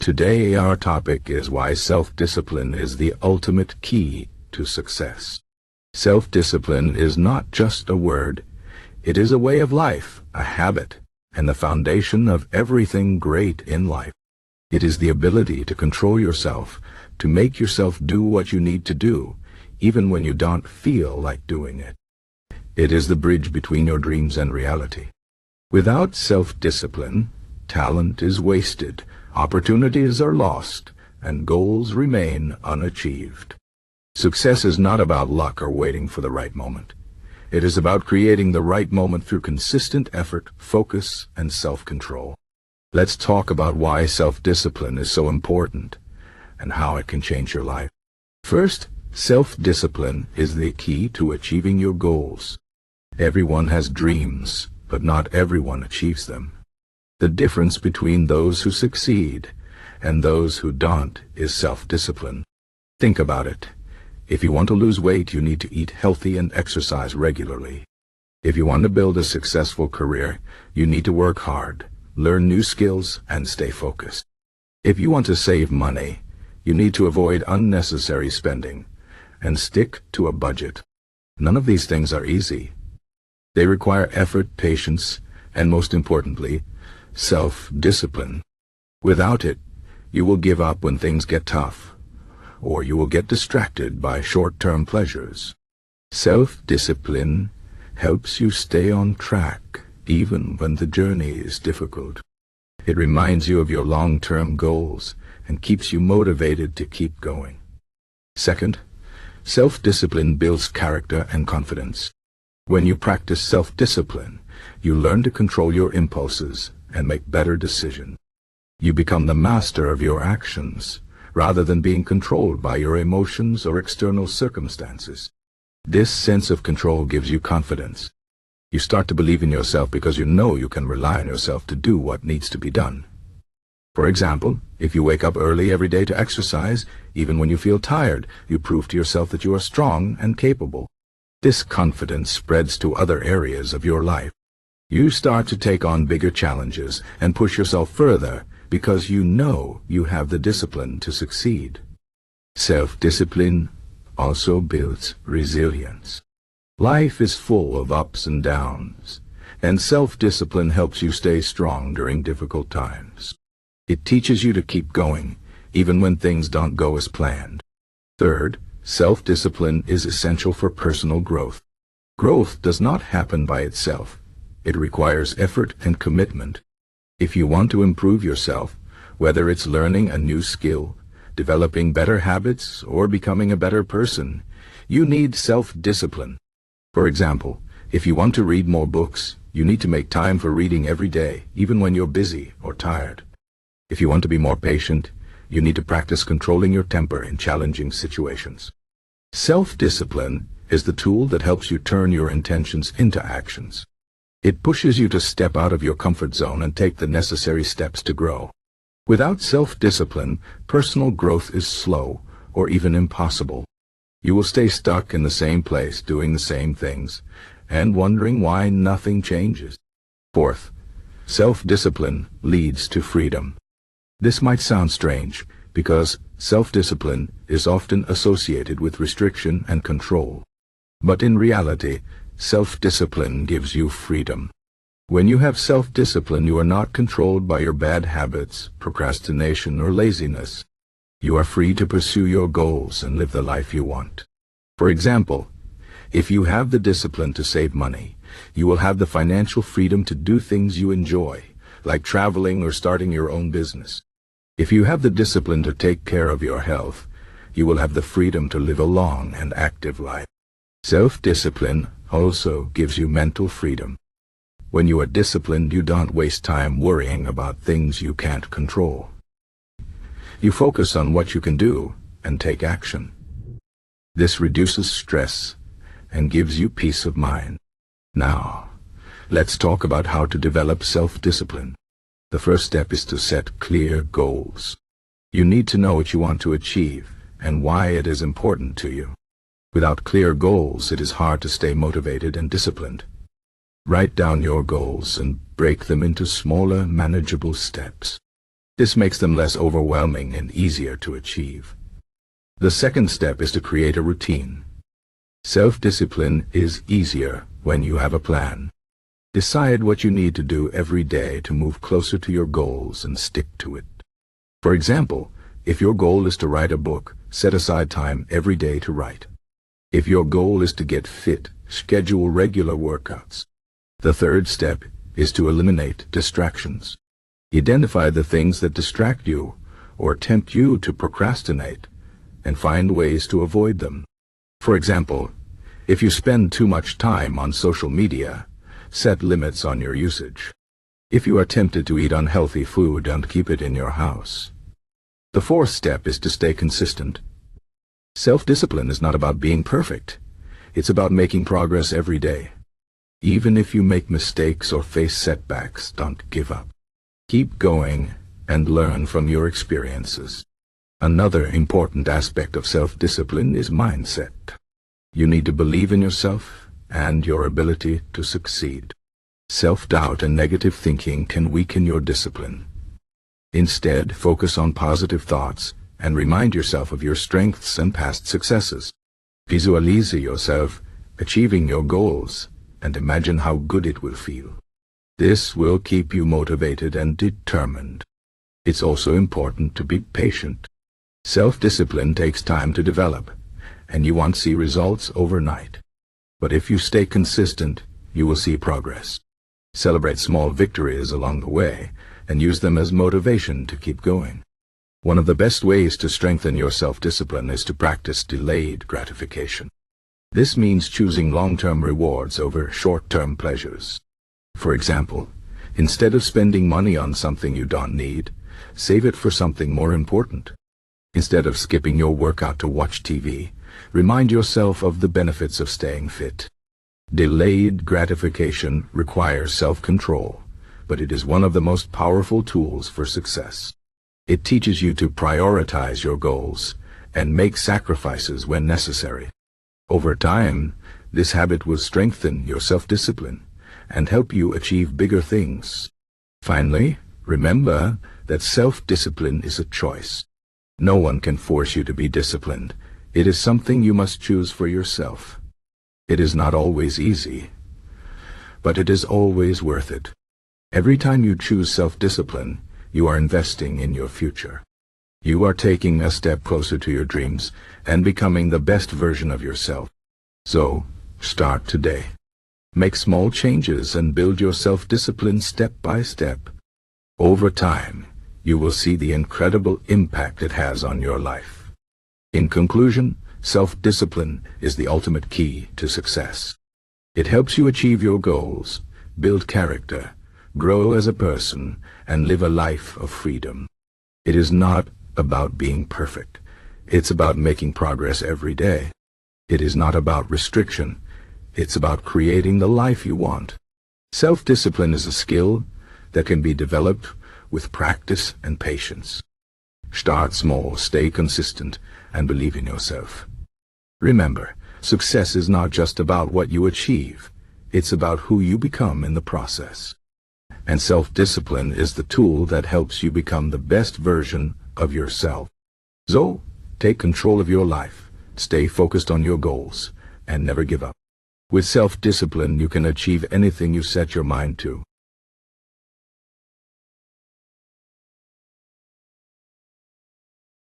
Today our topic is why self-discipline is the ultimate key to success. Self-discipline is not just a word. It is a way of life, a habit, and the foundation of everything great in life. It is the ability to control yourself, to make yourself do what you need to do, even when you don't feel like doing it. It is the bridge between your dreams and reality. Without self-discipline, talent is wasted, opportunities are lost, and goals remain unachieved. Success is not about luck or waiting for the right moment. It is about creating the right moment through consistent effort, focus, and self-control. Let's talk about why self-discipline is so important and how it can change your life. First, self-discipline is the key to achieving your goals. Everyone has dreams, but not everyone achieves them. The difference between those who succeed and those who don't is self-discipline. Think about it. If you want to lose weight, you need to eat healthy and exercise regularly. If you want to build a successful career, you need to work hard, learn new skills, and stay focused. If you want to save money, you need to avoid unnecessary spending and stick to a budget. None of these things are easy. They require effort, patience, and most importantly, self-discipline. Without it, you will give up when things get tough, or you will get distracted by short-term pleasures. Self-discipline helps you stay on track, even when the journey is difficult. It reminds you of your long-term goals and keeps you motivated to keep going. Second, self-discipline builds character and confidence. When you practice self-discipline, you learn to control your impulses and make better decisions. You become the master of your actions, rather than being controlled by your emotions or external circumstances. This sense of control gives you confidence. You start to believe in yourself because you know you can rely on yourself to do what needs to be done. For example, if you wake up early every day to exercise, even when you feel tired, you prove to yourself that you are strong and capable. This confidence spreads to other areas of your life. You start to take on bigger challenges and push yourself further because you know you have the discipline to succeed. Self-discipline also builds resilience. Life is full of ups and downs, and self-discipline helps you stay strong during difficult times. It teaches you to keep going, even when things don't go as planned. Third, self-discipline is essential for personal growth. Growth does not happen by itself. It requires effort and commitment. If you want to improve yourself, whether it's learning a new skill, developing better habits, or becoming a better person, you need self-discipline. For example, if you want to read more books, you need to make time for reading every day, even when you're busy or tired. If you want to be more patient, you need to practice controlling your temper in challenging situations. Self-discipline is the tool that helps you turn your intentions into actions. It pushes you to step out of your comfort zone and take the necessary steps to grow. Without self-discipline, personal growth is slow or even impossible. You will stay stuck in the same place doing the same things and wondering why nothing changes. Fourth, self-discipline leads to freedom. This might sound strange because self-discipline is often associated with restriction and control. But in reality, self-discipline gives you freedom. When you have self-discipline, you are not controlled by your bad habits, procrastination, or laziness. You are free to pursue your goals and live the life you want. For example, if you have the discipline to save money, you will have the financial freedom to do things you enjoy, like traveling or starting your own business. If you have the discipline to take care of your health, you will have the freedom to live a long and active life. Self-discipline also gives you mental freedom. When you are disciplined, you don't waste time worrying about things you can't control. You focus on what you can do and take action. This reduces stress and gives you peace of mind. Now, let's talk about how to develop self-discipline. The first step is to set clear goals. You need to know what you want to achieve and why it is important to you. Without clear goals, it is hard to stay motivated and disciplined. Write down your goals and break them into smaller, manageable steps. This makes them less overwhelming and easier to achieve. The second step is to create a routine. Self-discipline is easier when you have a plan. Decide what you need to do every day to move closer to your goals and stick to it. For example, if your goal is to write a book, set aside time every day to write. If your goal is to get fit, schedule regular workouts. The third step is to eliminate distractions. Identify the things that distract you or tempt you to procrastinate, and find ways to avoid them. For example, if you spend too much time on social media, set limits on your usage. If you are tempted to eat unhealthy food, don't keep it in your house. The fourth step is to stay consistent. Self-discipline is not about being perfect. It's about making progress every day. Even if you make mistakes or face setbacks, don't give up. Keep going and learn from your experiences. Another important aspect of self-discipline is mindset. You need to believe in yourself and your ability to succeed. Self-doubt and negative thinking can weaken your discipline. Instead, focus on positive thoughts and remind yourself of your strengths and past successes. Visualize yourself achieving your goals and imagine how good it will feel. This will keep you motivated and determined. It's also important to be patient. Self-discipline takes time to develop, and you won't see results overnight. But if you stay consistent, you will see progress. Celebrate small victories along the way and use them as motivation to keep going. One of the best ways to strengthen your self-discipline is to practice delayed gratification. This means choosing long-term rewards over short-term pleasures. For example, instead of spending money on something you don't need, save it for something more important. Instead of skipping your workout to watch TV, remind yourself of the benefits of staying fit. Delayed gratification requires self-control, but it is one of the most powerful tools for success. It teaches you to prioritize your goals and make sacrifices when necessary. Over time, this habit will strengthen your self-discipline and help you achieve bigger things. Finally, remember that self-discipline is a choice. No one can force you to be disciplined. It is something you must choose for yourself. It is not always easy, but it is always worth it. Every time you choose self-discipline, you are investing in your future. You are taking a step closer to your dreams and becoming the best version of yourself. So, start today. Make small changes and build your self-discipline step by step. Over time, you will see the incredible impact it has on your life. In conclusion, self-discipline is the ultimate key to success. It helps you achieve your goals, build character, grow as a person, and live a life of freedom. It is not about being perfect. It's about making progress every day. It is not about restriction. It's about creating the life you want. Self-discipline is a skill that can be developed with practice and patience. Start small, stay consistent, and believe in yourself. Remember, success is not just about what you achieve. It's about who you become in the process. And self-discipline is the tool that helps you become the best version of yourself. So, take control of your life, stay focused on your goals, and never give up. With self-discipline, you can achieve anything you set your mind to.